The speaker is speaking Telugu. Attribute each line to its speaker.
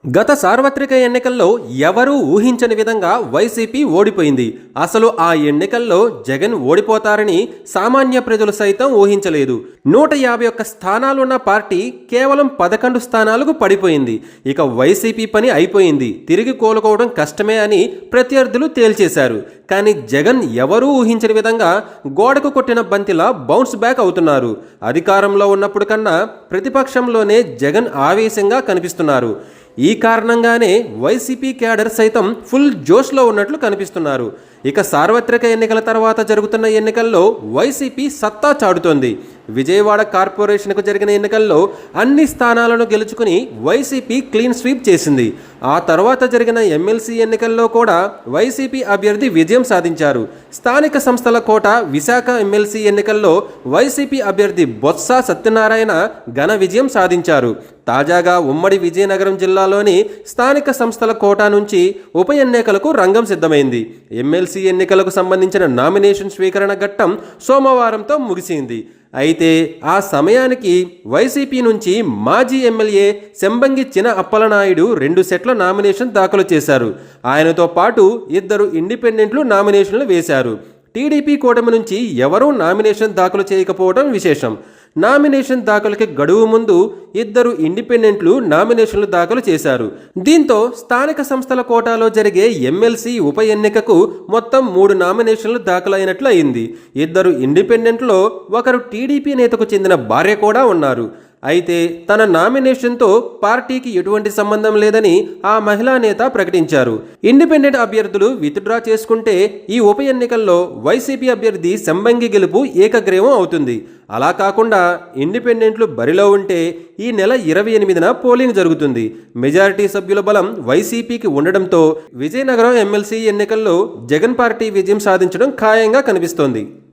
Speaker 1: గత సార్వత్రిక ఎన్నికల్లో ఎవరూ ఊహించని విధంగా వైసీపీ ఓడిపోయింది. అసలు ఆ ఎన్నికల్లో జగన్ ఓడిపోతారని సామాన్య ప్రజలు సైతం ఊహించలేదు. 151 స్థానాలున్న పార్టీ కేవలం 11 స్థానాలకు పడిపోయింది. ఇక వైసీపీ పని అయిపోయింది, తిరిగి కోలుకోవడం కష్టమే అని ప్రత్యర్థులు తేల్చేశారు. కానీ జగన్ ఎవరూ ఊహించని విధంగా గోడకు కొట్టిన బంతిలా బౌన్స్ బ్యాక్ అవుతున్నారు. అధికారంలో ఉన్నప్పుడు కన్నా ప్రతిపక్షంలోనే జగన్ ఆవేశంగా కనిపిస్తున్నారు. ఈ కారణంగానే వైసీపీ క్యాడర్ సైతం ఫుల్ జోష్లో ఉన్నట్లు కనిపిస్తున్నారు. ఇక సార్వత్రిక ఎన్నికల తర్వాత జరుగుతున్న ఎన్నికల్లో వైసీపీ సత్తా చాటుతోంది. విజయవాడ కార్పొరేషన్కు జరిగిన ఎన్నికల్లో అన్ని స్థానాలను గెలుచుకుని వైసీపీ క్లీన్ స్వీప్ చేసింది. ఆ తర్వాత జరిగిన ఎమ్మెల్సీ ఎన్నికల్లో కూడా వైసీపీ అభ్యర్థి విజయం సాధించారు. స్థానిక సంస్థల కోట విశాఖ ఎమ్మెల్సీ ఎన్నికల్లో వైసీపీ అభ్యర్థి బొత్స సత్యనారాయణ ఘన విజయం సాధించారు. తాజాగా ఉమ్మడి విజయనగరం జిల్లాలోని స్థానిక సంస్థల కోటా నుంచి ఉప ఎన్నికలకు రంగం సిద్ధమైంది. ఎమ్మెల్సీ ఎన్నికలకు సంబంధించిన నామినేషన్ స్వీకరణ ఘట్టం సోమవారంతో ముగిసింది. అయితే ఆ సమయానికి వైసీపీ నుంచి మాజీ ఎమ్మెల్యే శంబంగి చిన అప్పలనాయుడు 2 సెట్ల నామినేషన్ దాఖలు చేశారు. ఆయనతో పాటు 2 ఇండిపెండెంట్లు నామినేషన్లు వేశారు. టీడీపీ కూటమి నుంచి ఎవరూ నామినేషన్ దాఖలు చేయకపోవడం విశేషం. నామినేషన్ దాఖలుకి గడువు ముందు 2 ఇండిపెండెంట్లు నామినేషన్లు దాఖలు చేశారు. దీంతో స్థానిక సంస్థల కోటాలో జరిగే ఎమ్మెల్సీ ఉప ఎన్నికకు మొత్తం 3 నామినేషన్లు దాఖలైనట్లు అయింది. 2 ఇండిపెండెంట్లో ఒకరు టీడీపీ నేతకు చెందిన భార్య కూడా ఉన్నారు. అయితే తన నామినేషన్తో పార్టీకి ఎటువంటి సంబంధం లేదని ఆ మహిళా నేత ప్రకటించారు. ఇండిపెండెంట్ అభ్యర్థులు విత్డ్రా చేసుకుంటే ఈ ఉప ఎన్నికల్లో వైసీపీ అభ్యర్థి శంబంగి గెలుపు ఏకగ్రీవం అవుతుంది. అలా కాకుండా ఇండిపెండెంట్లు బరిలో ఉంటే ఈ నెల 28న పోలింగ్ జరుగుతుంది. మెజారిటీ సభ్యుల బలం వైసీపీకి ఉండడంతో విజయనగరం ఎమ్మెల్సీ ఎన్నికల్లో జగన్ పార్టీ విజయం సాధించడం ఖాయంగా కనిపిస్తోంది.